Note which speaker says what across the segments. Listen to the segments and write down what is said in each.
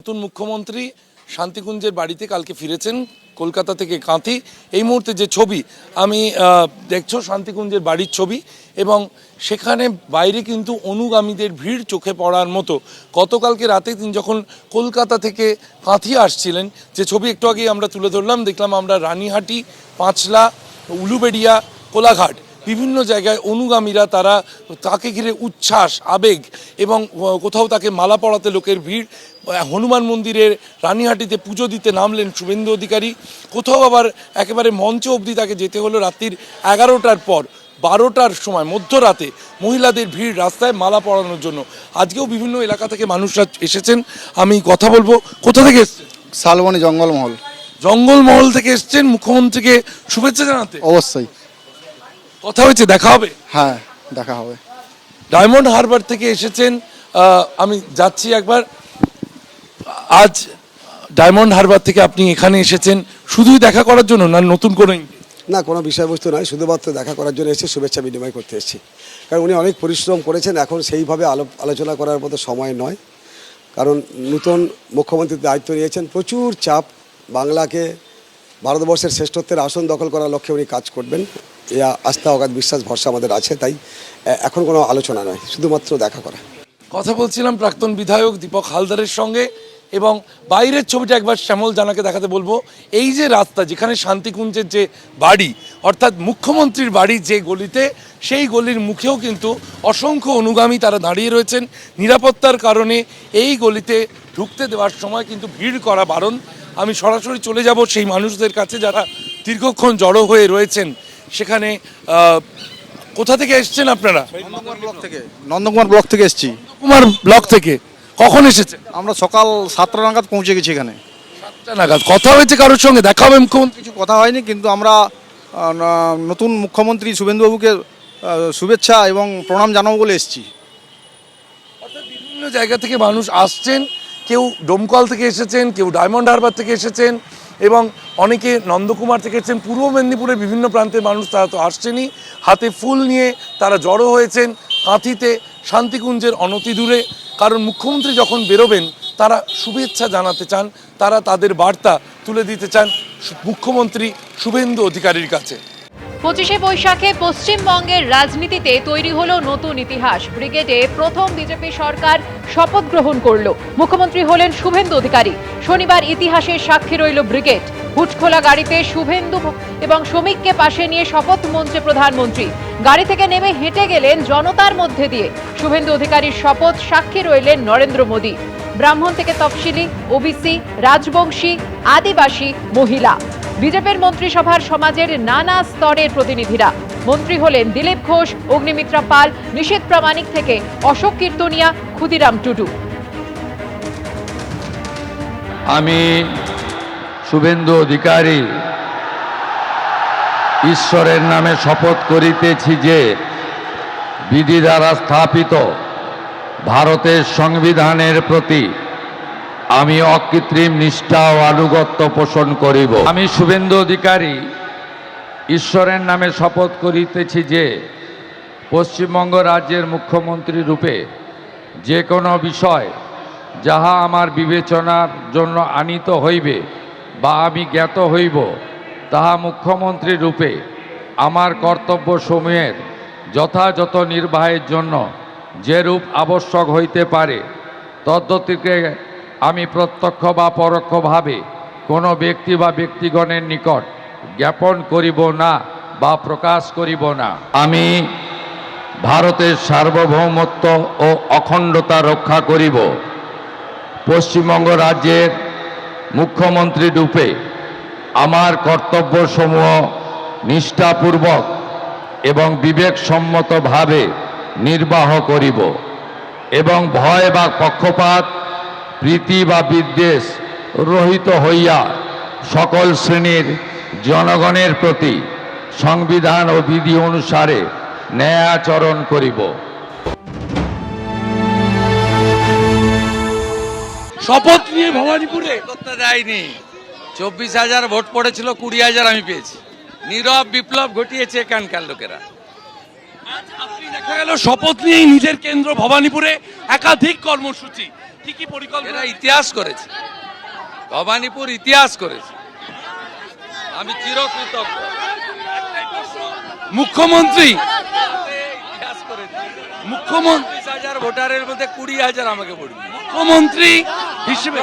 Speaker 1: নতুন মুখ্যমন্ত্রী শান্তিকুঞ্জের বাড়িতে কালকে ফিরেছেন কলকাতা থেকে কাঁথি। এই মুহূর্তে যে ছবি আমি দেখছো শান্তিকুঞ্জের বাড়ির ছবি, এবং সেখানে বাইরে কিন্তু অনুগামীদের ভিড় চোখে পড়ার মতো। গতকালকে রাতে তিনি যখন কলকাতা থেকে কাঁথি আসছিলেন, যে ছবি একটু আগেই আমরা তুলে ধরলাম, দেখলাম আমরা রানীহাটি, পাঁচলা, উলুবেড়িয়া, কোলাঘাট বিভিন্ন জায়গায় অনুগামীরা তারা তাকে ঘিরে উচ্ছ্বাস, আবেগ, এবং কোথাও তাকে মালা পরাতে লোকের ভিড়। হনুমান মন্দিরের রানীহাটিতে পুজো দিতে নামলেন শুভেন্দু অধিকারী, কোথাও আবার একেবারে মঞ্চ অবধি তাকে যেতে হলো রাত্রির 11টার পর। 12টার সময় মধ্যরাতে মহিলাদের ভিড় রাস্তায় মালা পরানোর জন্য। আজকেও বিভিন্ন এলাকা থেকে মানুষরা এসেছেন, আমি কথা বলবো। কোথা থেকে এসছেন?
Speaker 2: শালবনী জঙ্গলমহল।
Speaker 1: জঙ্গলমহল থেকে এসছেন মুখ্যমন্ত্রীকে শুভেচ্ছা জানাতে?
Speaker 2: অবশ্যই।
Speaker 1: কথা হয়েছে, দেখা হবে?
Speaker 2: হ্যাঁ, দেখা হবে।
Speaker 1: ডায়মন্ড হারবার থেকে এসেছেন, আমি যাচ্ছি একবার। আজ ডায়মন্ড হারবার থেকে আপনি এখানে এসেছেন শুধুই দেখা করার জন্য, না নতুন কোনো?
Speaker 3: না, কোনো বিষয়বস্তু নয়, শুধুমাত্র দেখা করার জন্য এসে শুভেচ্ছা বিনিময় করতে এসেছি। কারণ উনি অনেক পরিশ্রম করেছেন, এখন সেইভাবে আলোচনা করার মতো সময় নয়। কারণ নতুন মুখ্যমন্ত্রীর দায়িত্ব নিয়েছেন, প্রচুর চাপ, বাংলাকে ভারতবর্ষের শ্রেষ্ঠত্বের আসন দখল করার লক্ষ্যে উনি কাজ করবেন, এই আস্থা, অগাধ বিশ্বাস, ভরসা আমাদের আছে। তাই এখন কোনো আলোচনা নয়, শুধুমাত্র দেখা করা।
Speaker 1: কথা বলছিলাম প্রাক্তন বিধায়ক দীপক হালদারের সঙ্গে, এবং বাইরের ছবিটা একবার শ্যামল জানাকে দেখাতে বলবো। এই যে রাস্তা, যেখানে শান্তিকুঞ্জের যে বাড়ি, অর্থাৎ মুখ্যমন্ত্রীর বাড়ি যে গলিতে, সেই গলির মুখেও কিন্তু অসংখ্য অনুগামী তারা দাঁড়িয়ে রয়েছেন। নিরাপত্তার কারণে এই গলিতে ঢুকতে দেওয়ার সময় কিন্তু ভিড় করা বারণ। আমি সরাসরি চলে যাব সেই মানুষদের কাছে যারা দীর্ঘক্ষণ জড়ো হয়ে রয়েছেন সেখানে। কোথা থেকে এসছেন আপনারা?
Speaker 2: নন্দকুমার ব্লক থেকে এসেছি।
Speaker 1: নন্দকুমার ব্লক থেকে কখন এসেছেন?
Speaker 2: আমরা সকাল 7টা নাগাদ পৌঁছে গেছি এখানে।
Speaker 1: 7টা নাগাদ। কথা হয়েছে কারোর সঙ্গে? দেখা হবে মুখ্যমন্ত্রী?
Speaker 2: কিছু কথা হয়নি, কিন্তু আমরা নতুন মুখ্যমন্ত্রী শুভেন্দুবাবুকে শুভেচ্ছা এবং প্রণাম জানাবো বলে এসেছি।
Speaker 1: অর্থাৎ বিভিন্ন জায়গা থেকে মানুষ আসছেন, কেউ ডোমকল থেকে এসেছেন, কেউ ডায়মন্ড হারবার থেকে এসেছেন, এবং অনেকে নন্দকুমার থেকে এসেছেন। পূর্ব মেদিনীপুরের বিভিন্ন প্রান্তের মানুষ তারা তো আসছেনই, হাতে ফুল নিয়ে তারা জড়ো হয়েছেন কাঁথিতে শান্তিকুঞ্জের অনতি দূরে। কারণ মুখ্যমন্ত্রী যখন বেরোবেন তারা শুভেচ্ছা জানাতে চান, তারা তাদের বার্তা তুলে দিতে চান মুখ্যমন্ত্রী শুভেন্দু অধিকারীর কাছে।
Speaker 4: 25শে বৈশাখে পশ্চিমবঙ্গের রাজনীতিতে তৈরি হলো নতুন ইতিহাস। ব্রিগেডে প্রথম বিজেপি সরকার শপথ গ্রহণ করলো। মুখ্যমন্ত্রী হলেন শুভেন্দু অধিকারী। শনিবার ইতিহাসের সাক্ষী রইল ব্রিগেড। হুটখোলা গাড়িতে শুভেন্দু এবং শ্রমিককে পাশে নিয়ে শপথ মঞ্চে প্রধানমন্ত্রী। গাড়ি থেকে নেমে হেঁটে গেলেন জনতার মধ্যে দিয়ে। শুভেন্দু অধিকারীর শপথ সাক্ষী রইলেন নরেন্দ্র মোদী। ব্রাহ্মণ থেকে তফসিলি, ওবিসি, রাজবংশী, আদিবাসী, মহিলা, বিজেপির মন্ত্রিসভার সমাজের নানা স্তরের প্রতিনিধিরা। মন্ত্রী হলেন দিলীপ ঘোষ, অগ্নিমিত্রা পাল, নিশীথ প্রামাণিক থেকে অশোক কীর্তনিয়া, ক্ষুদিরাম টুডু।
Speaker 5: আমি শুভেন্দু অধিকারী ঈশ্বরের নামে শপথ করিতেছি যে বিধি দ্বারা স্থাপিত ভারতের সংবিধানের প্রতি আমি অকৃত্রিম নিষ্ঠা ও আনুগত্য পোষণ করিব। আমি শুভেন্দু অধিকারী ঈশ্বরের নামে শপথ করিতেছি যে পশ্চিমবঙ্গ রাজ্যের মুখ্যমন্ত্রী রূপে যে কোনো বিষয় যাহা আমার বিবেচনার জন্য আনিত হইবে বা আমি জ্ঞাত হইব, তাহা মুখ্যমন্ত্রী রূপে আমার কর্তব্যসমূহের যথাযথ নির্বাহের জন্য যেরূপ আবশ্যক হইতে পারে তদ্গতিকে আমি প্রত্যক্ষ বা পরোক্ষভাবে কোনো ব্যক্তি বা ব্যক্তিগণের নিকট জ্ঞাপন করিব না বা প্রকাশ করিব না। আমি ভারতের সার্বভৌমত্ব ও অখণ্ডতা রক্ষা করিব। পশ্চিমবঙ্গ রাজ্যের মুখ্যমন্ত্রী রূপে আমার কর্তব্যসমূহ নিষ্ঠাপূর্বক এবং বিবেকসম্মতভাবে নির্বাহ করিব এবং ভয় বা পক্ষপাত, প্রীতি বা বিদ্বেষ রহিত হইয়া সকল শ্রেণীর জনগণের প্রতি সংবিধান ও বিধি অনুসারে ন্যায় আচরণ করিব।
Speaker 1: শপথ নিয়ে ভবানীপুরে
Speaker 6: করতে দেয়নি। 24,000 ভোট পড়েছিল, 20,000 আমি পেয়েছি। নীরব বিপ্লব ঘটিয়েছে এখানকার লোকেরা।
Speaker 1: আপনি দেখা গেল শপথ নিয়েই নিজের কেন্দ্র ভবানীপুরে একাধিক কর্মসূচি, কি কি পরিকল্পনা?
Speaker 6: এরা ইতিহাস করেছে। ভবানীপুর ইতিহাস করেছে, আমি চিরকৃতজ্ঞ।
Speaker 1: মুখ্যমন্ত্রী
Speaker 6: ইতিহাস করেছে,
Speaker 1: মুখ্যমন্ত্রী
Speaker 6: 20,000 ভোটারের মধ্যে 20,000 আমাকে ভোট দিয়েছে।
Speaker 1: মুখ্যমন্ত্রী হিসেবে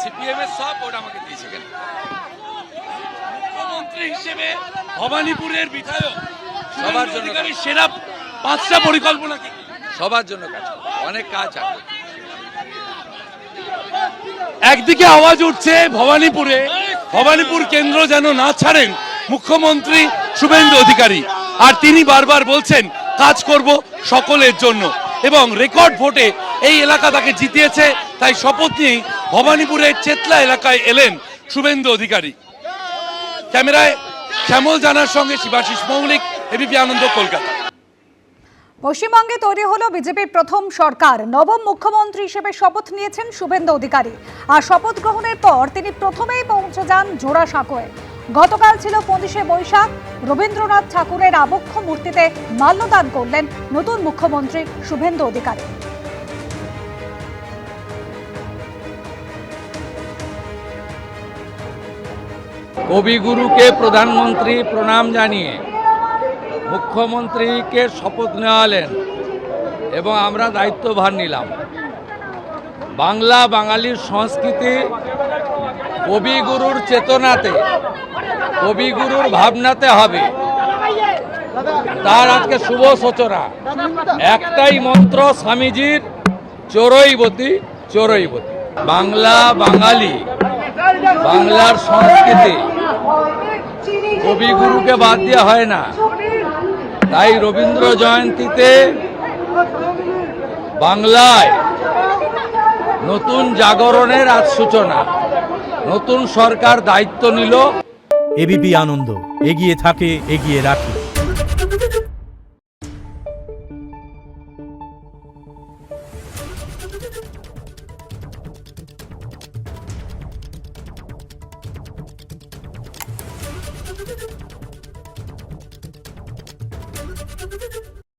Speaker 6: সিপিএম এর সব ভোট আমাকে দিয়েছে। কেন?
Speaker 1: মুখ্যমন্ত্রী হিসেবে ভবানীপুরের বিধায়ক
Speaker 6: সবার জন্য
Speaker 1: অধিকারী সেরা 5টা পরিকল্পনা কি?
Speaker 6: সবার জন্য কাজ করবো, অনেক কাজ আছে।
Speaker 1: একদিকে আওয়াজ উঠছে ভবানীপুর কেন্দ্র যেন না ছাড়েন মুখ্যমন্ত্রী শুভেন্দু অধিকারী, আর তিনি বারবার বলছেন কাজ করব সকলের জন্য, এবং রেকর্ড ভোটে এই এলাকা তাকে জিতিয়েছে। তাই শপথ নিয়েই ভবানীপুরের চেতলা এলাকায় এলেন শুভেন্দু অধিকারী। ক্যামেরায় শ্যামল জানার সঙ্গে শিবাশিস মৌলিক, এবিপি আনন্দ, কলকাতা।
Speaker 7: পশ্চিমবঙ্গে তৈরি হলো বিজেপির প্রথম সরকার। নবম মুখ্যমন্ত্রী হিসেবে শপথ নিয়েছেন শুভেন্দু অধিকারী, আর শপথ গ্রহণের পর তিনি প্রথমেই পৌঁছে যান জোড়াসাঁকোয়। গতকাল ছিল 25শে বৈশাখ। রবীন্দ্রনাথ ঠাকুরের আবক্ষ মূর্তিতে মাল্যদান করলেন নতুন মুখ্যমন্ত্রী শুভেন্দু অধিকারী।
Speaker 6: কবিগুরুকে প্রধানমন্ত্রী প্রণাম জানিয়ে মুখ্যমন্ত্রীকে শপথ নেওয়ালেন এবং আমরা দায়িত্বভার নিলাম। বাংলা বাঙালির সংস্কৃতি কবিগুরুর চেতনাতে, কবিগুরুর ভাবনাতে হবে, তার আজকে শুভ সূচনা। একটাই মন্ত্র স্বামীজির, চোরইবতী চোরইবতী। বাংলা বাঙালি, বাংলার সংস্কৃতি কবিগুরুকে বাদ দেওয়া হয় না। তাই রবীন্দ্র জয়ন্তীতে বাংলায় নতুন জাগরণের আজ সূচনা। নতুন সরকার দায়িত্ব নিল।
Speaker 8: এবিপি আনন্দ, এগিয়ে থাকে, এগিয়ে রাখে।